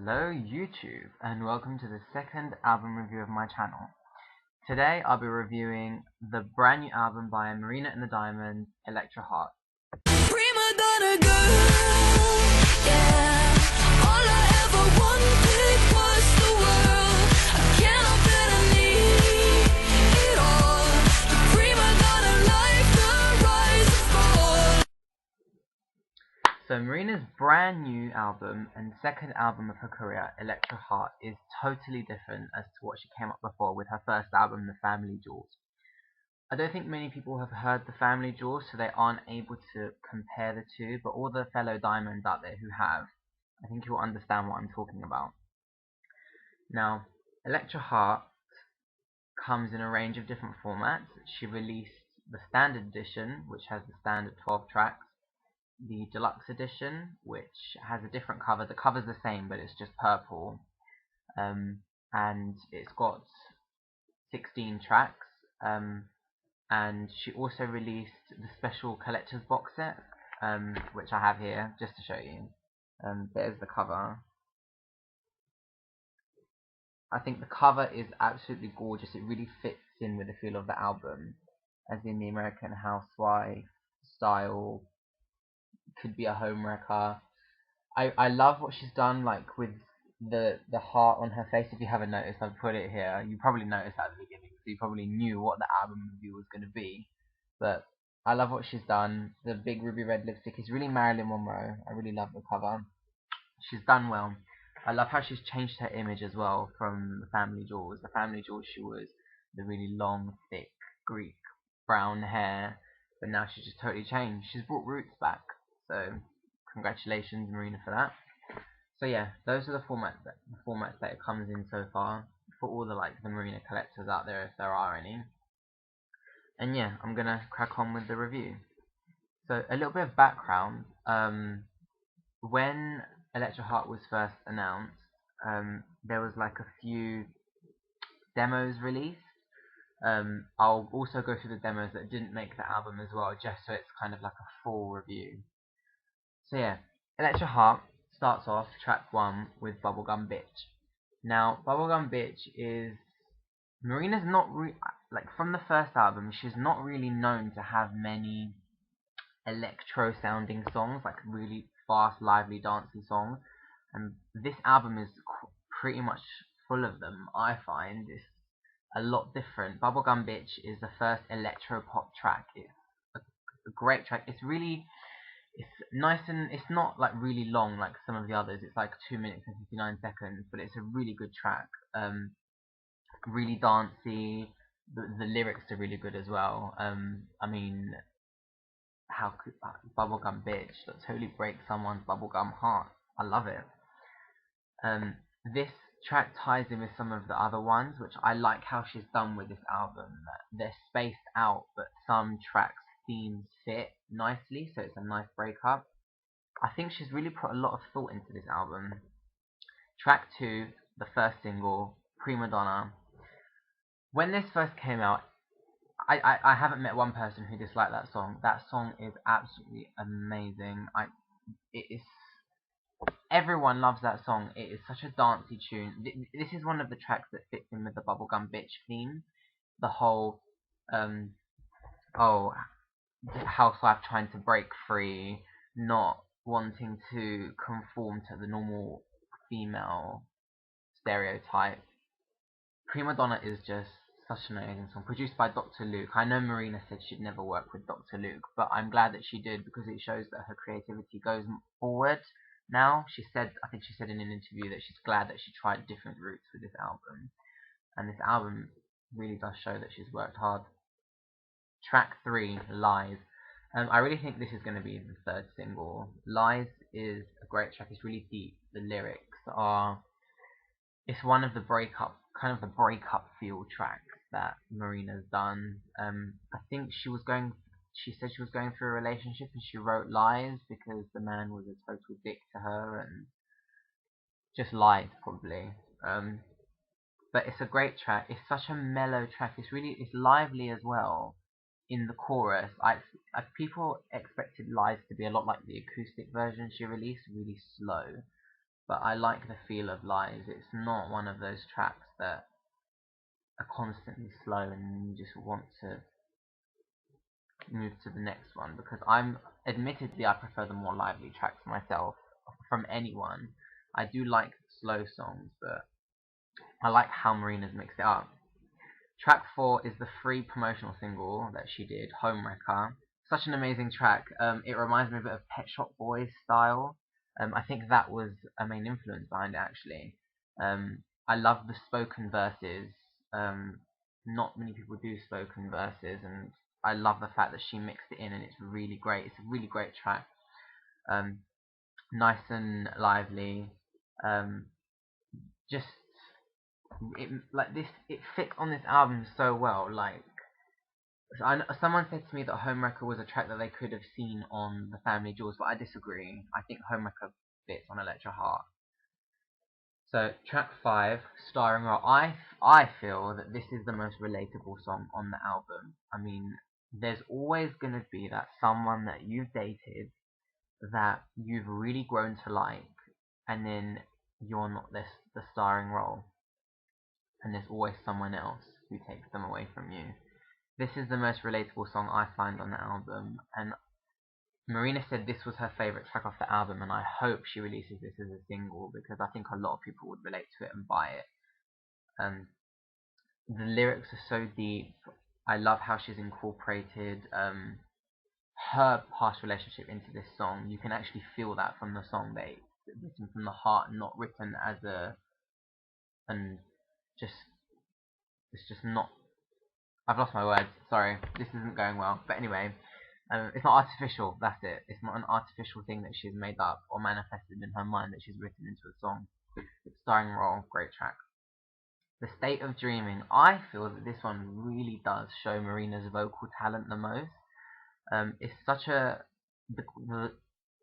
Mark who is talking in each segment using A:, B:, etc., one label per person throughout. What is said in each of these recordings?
A: Hello YouTube, and welcome to the second album review of my channel. Today I'll be reviewing the brand new album by Marina and the Diamonds, Electra Heart.
B: Primadonna girl, yeah. All I ever wanted was the world. I can't help it, I need it all. The Primadonna life, the rise and fall.
A: So Marina's brand new album and second album of her career, Electra Heart, is totally different as to what she came up before with her first album, The Family Jewels. I don't think many people have heard The Family Jewels, so they aren't able to compare the two, but all the fellow diamonds out there who have, I think you'll understand what I'm talking about. Now, Electra Heart comes in a range of different formats. She released the standard edition, which has the standard 12 tracks, the deluxe edition, which has a different cover. The cover's the same, but it's just purple, and it's got 16 tracks, and she also released the special collector's box set, which I have here just to show you. There's the cover. I think the cover is absolutely gorgeous. It really fits in with the feel of the album, as in the American housewife style. Could be a home wrecker. I love what she's done, like with the heart on her face. If you haven't noticed, I've put it here. You probably noticed at the beginning, so you probably knew what the album review was going to be. But I love what she's done. The big ruby red lipstick is really Marilyn Monroe. I really love the cover. She's done well. I love how she's changed her image as well from the Family Jewels. The Family Jewels, she was the really long, thick Greek brown hair, but now she's just totally changed. She's brought roots back. So congratulations, Marina, for that. So yeah, those are the formats that it comes in so far for all the the Marina collectors out there, if there are any. And yeah, I'm gonna crack on with the review. So a little bit of background. When Electra Heart was first announced, there was like a few demos released. I'll also go through the demos that didn't make the album as well, just so it's kind of like a full review. So yeah, Electra Heart starts off track 1 with Bubblegum Bitch. Now, Bubblegum Bitch is... Marina's not from the first album, she's not really known to have many electro-sounding songs, like really fast, lively, dancey songs. And this album is pretty much full of them, I find. It's a lot different. Bubblegum Bitch is the first electro-pop track. It's a great track. It's nice, and it's not like really long like some of the others. It's like 2 minutes and 59 seconds, but it's a really good track. Really dancey. The lyrics are really good as well. I mean, how could Bubblegum Bitch totally break someone's bubblegum heart? I love it. This track ties in with some of the other ones, which I like how she's done with this album. They're spaced out, but some tracks themes fit nicely, so it's a nice breakup. I think she's really put a lot of thought into this album. Track 2, the first single, Primadonna. When this first came out, I haven't met one person who disliked that song. That song is absolutely amazing. Everyone loves that song. It is such a dancey tune. This is one of the tracks that fits in with the Bubblegum Bitch theme. The whole, housewife trying to break free, not wanting to conform to the normal female stereotype. Primadonna is just such an amazing song, produced by Dr. Luke. I know Marina said she'd never work with Dr. Luke, but I'm glad that she did, because it shows that her creativity goes forward now. I think she said in an interview that she's glad that she tried different routes with this album, and this album really does show that she's worked hard. Track 3, Lies. I really think this is going to be the third single. Lies is a great track. It's really deep. The lyrics are... It's one of the breakup feel tracks that Marina's done. I think she said she was going through a relationship and she wrote Lies because the man was a total dick to her and just lied, probably. But it's a great track. It's such a mellow track. It's lively as well. In the chorus, people expected Lies to be a lot like the acoustic version she released, really slow. but I like the feel of Lies. It's not one of those tracks that are constantly slow and you just want to move to the next one, because admittedly I prefer the more lively tracks myself from anyone. I do like slow songs, but I like how Marina's mixed it up. Track 4 is the free promotional single that she did, Homewrecker. Such an amazing track. It reminds me a bit of Pet Shop Boys style. I think that was a main influence behind it, actually. I love the spoken verses. Not many people do spoken verses, and I love the fact that she mixed it in, and it's really great. It's a really great track. Um, Nice and lively. Um, just it fits on this album so well. Someone said to me that Homewrecker was a track that they could have seen on the Family Jewels, but I disagree. I think Homewrecker fits on Electra Heart. So track 5, Starring Role. I feel that this is the most relatable song on the album. I mean, there's always gonna be that someone that you've dated that you've really grown to like, and then you're not the starring role, and there's always someone else who takes them away from you. This is the most relatable song I find on the album, and Marina said this was her favourite track off the album, and I hope she releases this as a single, because I think a lot of people would relate to it and buy it. The lyrics are so deep. I love how she's incorporated her past relationship into this song. You can actually feel that from the song. It's written from the heart, not written as and just it's just not. I've lost my words. Sorry, this isn't going well. But anyway, it's not artificial. That's it. It's not an artificial thing that she's made up or manifested in her mind that she's written into a song. It's starring role, great track. The State of Dreaming. I feel that this one really does show Marina's vocal talent the most. It's such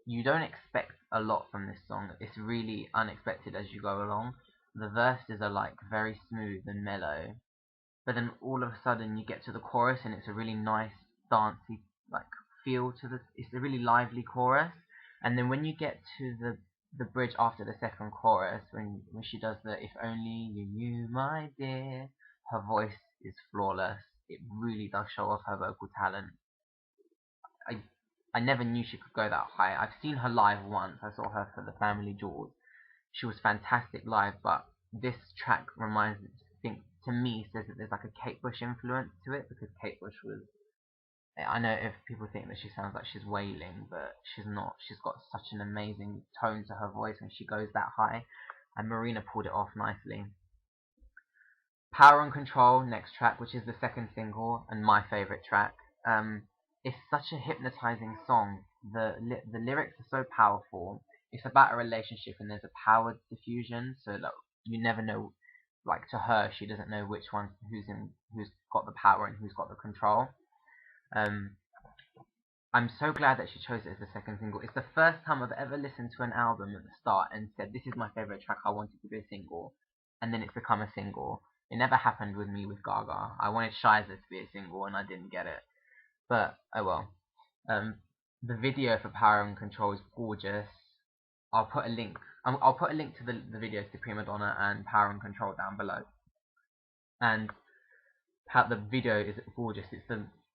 A: you don't expect a lot from this song. It's really unexpected as you go along. The verses are like very smooth and mellow, but then all of a sudden you get to the chorus and it's a really nice dancey like feel to it's a really lively chorus, and then when you get to the bridge after the second chorus, when she does the "If only you knew, my dear," her voice is flawless. It really does show off her vocal talent. I I never knew she could go that high. I've seen her live once. I saw her for the Family Jewels. She was fantastic live, but this track to me says that there's like a Kate Bush influence to it, because Kate Bush was. I know if people think that she sounds like she's wailing, but she's not. She's got such an amazing tone to her voice when she goes that high, and Marina pulled it off nicely. Power and Control, next track, which is the second single and my favorite track. It's such a hypnotizing song. The lyrics are so powerful. It's about a relationship, and there's a power diffusion, so like, you never know. Like, to her, she doesn't know who's got the power and who's got the control. Um, I'm so glad that she chose it as the second single. It's the first time I've ever listened to an album at the start and said, this is my favorite track, I want it to be a single, and then it's become a single. It never happened with me with Gaga. I wanted Shiza to be a single and I didn't get it. But, oh well. The video for Power and Control is gorgeous. I'll put a link to the videos to Primadonna and Power and Control down below. And the video is gorgeous.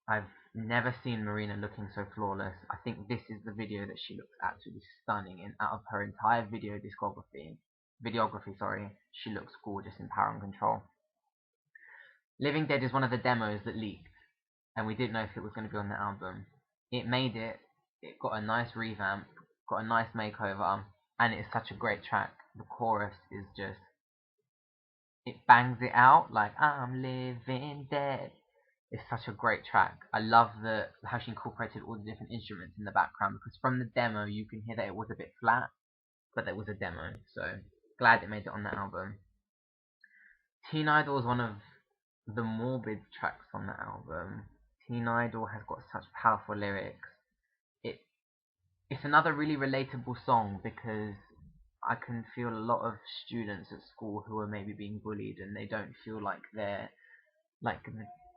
A: I've never seen Marina looking so flawless. I think this is the video that she looks absolutely stunning in. Out of her entire videography, sorry, she looks gorgeous in Power and Control. Living Dead is one of the demos that leaked, and we didn't know if it was going to be on the album. It made it. It got a nice revamp, got a nice makeover, and it's such a great track. The chorus is just, it bangs it out like I'm living dead. It's such a great track. I love how she incorporated all the different instruments in the background, because from the demo you can hear that it was a bit flat, but it was a demo, so glad it made it on the album. Teen Idol is one of the morbid tracks on the album. Teen Idol has got such powerful lyrics. It's another really relatable song, because I can feel a lot of students at school who are maybe being bullied and they don't feel like they're like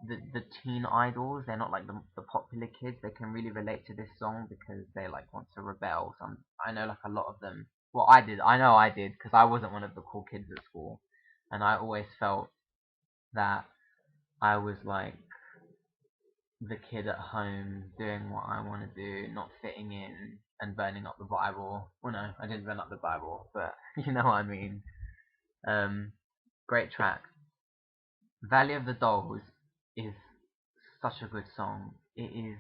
A: the teen idols. They're not like the popular kids. They can really relate to this song because they like want to rebel. I know like a lot of them Well, I did. I know I did, because I wasn't one of the cool kids at school, and I always felt that I was like the kid at home doing what I want to do, not fitting in and burning up the Bible. Well, no, I didn't burn up the Bible, but you know what I mean. Um, Great track. Valley of the Dolls is such a good song. It is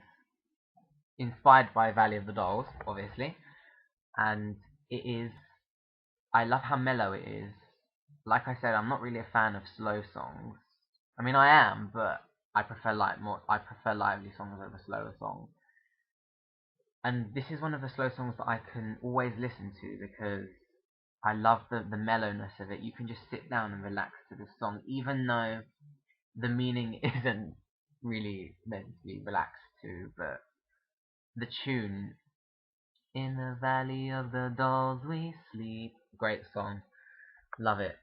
A: inspired by Valley of the Dolls, obviously, and it is. I love how mellow it is. Like I said, I'm not really a fan of slow songs. I mean, I am, but I prefer lively songs over slower songs. And this is one of the slow songs that I can always listen to because I love the mellowness of it. You can just sit down and relax to this song, even though the meaning isn't really meant to be relaxed to, but the tune, "In the Valley of the Dolls We Sleep," great song, love it.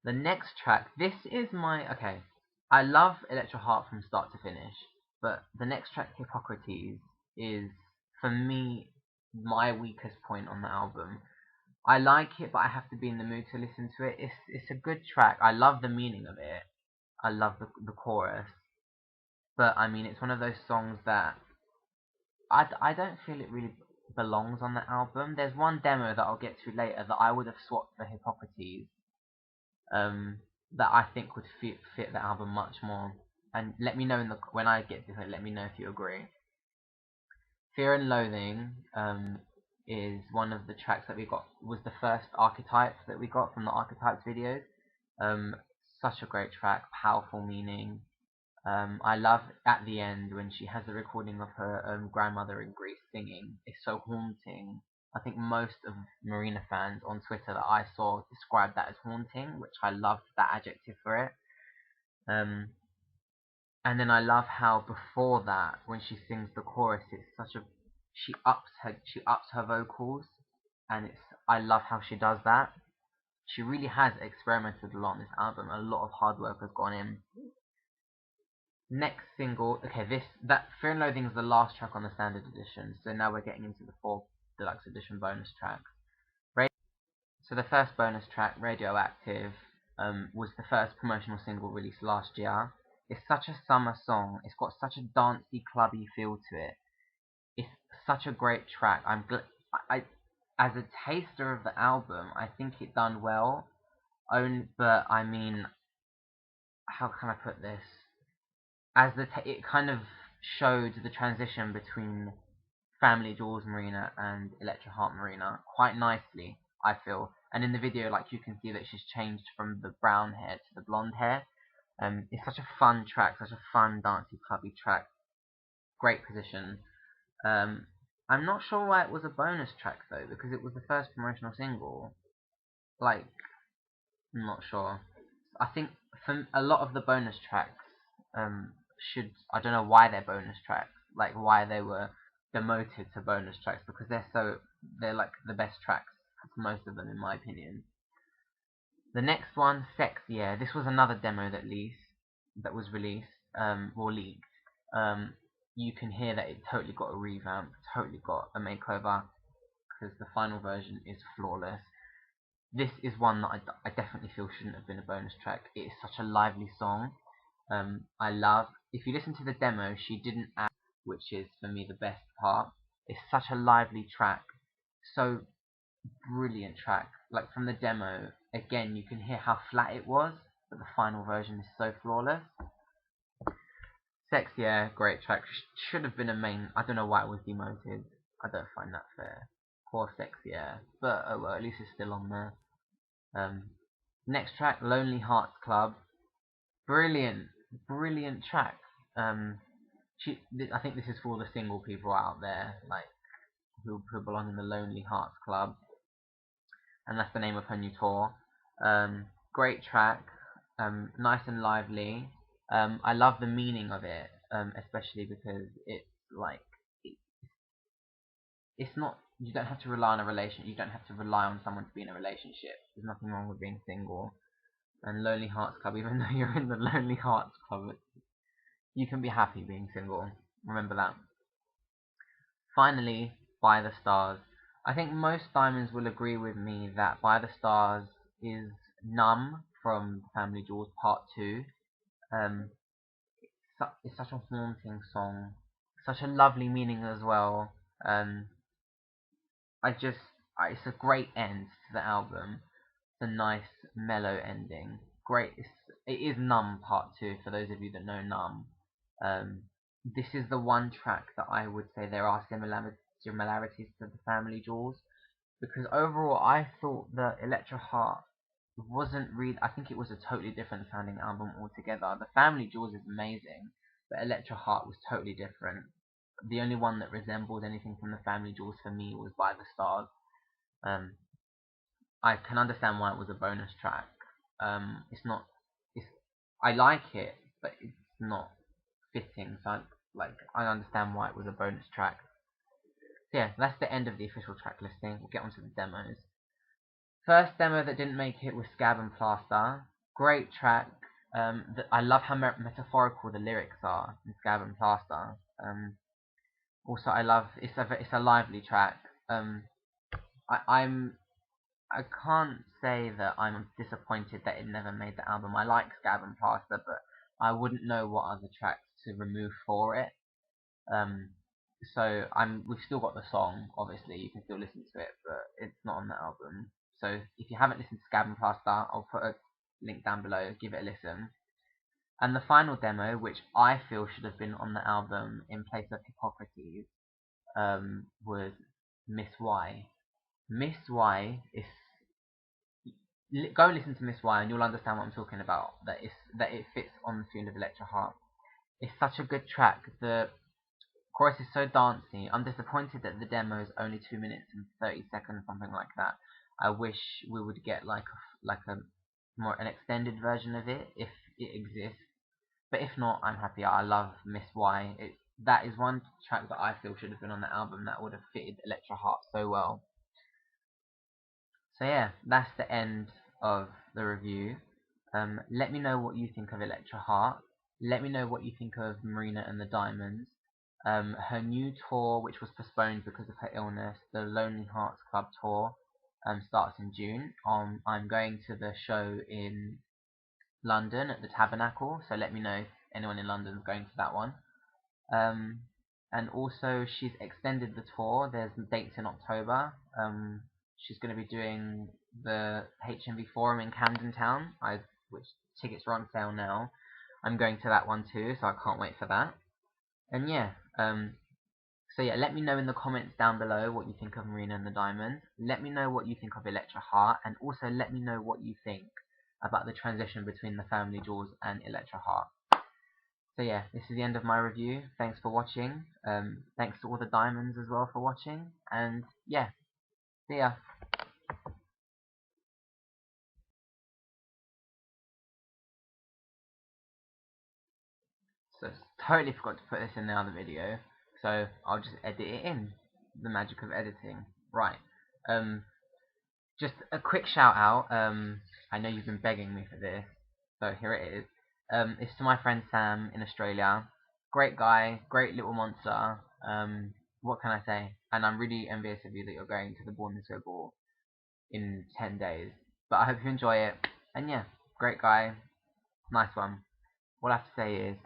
A: The next track, this is my, okay, I love Electra Heart from start to finish, but the next track, Hippocrates, is, for me, my weakest point on the album. I like it, but I have to be in the mood to listen to it. It's a good track. I love the meaning of it. I love the chorus. But, I mean, it's one of those songs that I don't feel it really belongs on the album. There's one demo that I'll get to later that I would have swapped for Hippocrates, that I think would fit the album much more. And let me know when I get to it, let me know if you agree. Fear and Loathing is one of the tracks that we got, was the first Archetype that we got from the Archetypes videos. Such a great track, powerful meaning. I love at the end when she has the recording of her grandmother in Greece singing. It's so haunting. I think most of Marina fans on Twitter that I saw described that as haunting, which I love that adjective for it. And then I love how before that, when she sings the chorus, it's such a she ups her vocals, and I love how she does that. She really has experimented a lot on this album. A lot of hard work has gone in. Next single, okay, that Fear and Loathing is the last track on the standard edition, so now we're getting into the 4 deluxe edition bonus tracks. So the first bonus track, Radioactive, was the first promotional single released last year. It's such a summer song. It's got such a dancey, clubby feel to it. It's such a great track. As a taster of the album, I think it done well. But I mean, how can I put this? It kind of showed the transition between Family Jewels Marina and Electra Heart Marina quite nicely, I feel. And in the video, like, you can see that she's changed from the brown hair to the blonde hair. It's such a fun track, such a fun, dancey, clubby track. Great position. I'm not sure why it was a bonus track though, because it was the first promotional single. Like, I'm not sure. I think for a lot of the bonus tracks, I don't know why they're bonus tracks, like why they were demoted to bonus tracks, because they're like the best tracks, most of them in my opinion. The next one, Sex Yeah, this was another demo that was released, or leaked. You can hear that it totally got a revamp, totally got a makeover, because the final version is flawless. This is one that I definitely feel shouldn't have been a bonus track. It is such a lively song. I love, if you listen to the demo, she didn't add, which is for me the best part. It's such a lively track, so brilliant track. Like from the demo, again, you can hear how flat it was, but the final version is so flawless. Sex Yeah, great track. Should have been a main. I don't know why it was demoted. I don't find that fair. Poor Sex Yeah, but oh well, at least it's still on there. Next track, Lonely Hearts Club. Brilliant, brilliant track. I think this is for all the single people out there, like who belong in the Lonely Hearts Club, and that's the name of her new tour. Great track, nice and lively. I love the meaning of it, especially because it's like it's not. You don't have to rely on a relation. You don't have to rely on someone to be in a relationship. There's nothing wrong with being single. And Lonely Hearts Club, even though you're in the Lonely Hearts Club, you can be happy being single. Remember that. Finally, By the Stars. I think most Diamonds will agree with me that By the Stars is Numb from Family Jewels Part 2. Um, it's such a haunting song, such a lovely meaning as well. Um, it's a great end to the album. It's a nice mellow ending. Great. It is Numb Part 2 for those of you that know Numb. Um, this is the one track that I would say there are similarities to the Family Jewels, because overall I thought that Electra Heart wasn't really. I think it was a totally different sounding album altogether. The Family Jewels is amazing, but Electra Heart was totally different. The only one that resembled anything from the Family Jewels for me was By the Stars. Um, I can understand why it was a bonus track. It's not. It's I like it, but it's not fitting. So I understand why it was a bonus track. So yeah, that's the end of the official track listing. We'll get onto the demos. First demo that didn't make it was Scab and Plaster. Great track. I love how metaphorical the lyrics are in Scab and Plaster. Also, I love it's a lively track. I, I'm I can't say that I'm disappointed that it never made the album. I like Scab and Plaster, but I wouldn't know what other tracks to remove for it. Um, we've still got the song, obviously, you can still listen to it, but it's not on the album. So if you haven't listened to Scab and Plaster, I'll put a link down below, give it a listen. And the final demo, which I feel should have been on the album in place of Hippocrates, was Miss Y. Miss Y is Go listen to Miss Y and you'll understand what I'm talking about. That it fits on the tune of Electra Heart. It's such a good track. The chorus is so dancey. I'm disappointed that the demo is only 2 minutes and 30 seconds, something like that. I wish we would get like a more an extended version of it if it exists. But if not, I'm happy. I love Miss Y. That is one track that I feel should have been on the album that would have fitted Electra Heart so well. So yeah, that's the end of the review. Let me know what you think of Electra Heart. Let me know what you think of Marina and the Diamonds. Her new tour, which was postponed because of her illness, the Lonely Hearts Club tour, starts in June. I'm going to the show in London at the Tabernacle, so let me know if anyone in London is going to that one. And also, she's extended the tour. There's dates in October. She's going to be doing the HMV Forum in Camden Town, which tickets are on sale now. I'm going to that one too, so I can't wait for that. And yeah, so yeah, let me know in the comments down below what you think of Marina and the Diamonds. Let me know what you think of Electra Heart, and also let me know what you think about the transition between the Family Jewels and Electra Heart. So yeah, this is the end of my review. Thanks for watching. Thanks to all the Diamonds as well for watching. And yeah, see ya. So totally forgot to put this in the other video. So I'll just edit it in. The magic of editing. Right. Just a quick shout out. I know you've been begging me for this. So here it is. It's to my friend Sam in Australia. Great guy, great little monster. What can I say? And I'm really envious of you that you're going to the Born This Way Ball in 10 days. But I hope you enjoy it. And yeah, great guy. Nice one. All I have to say is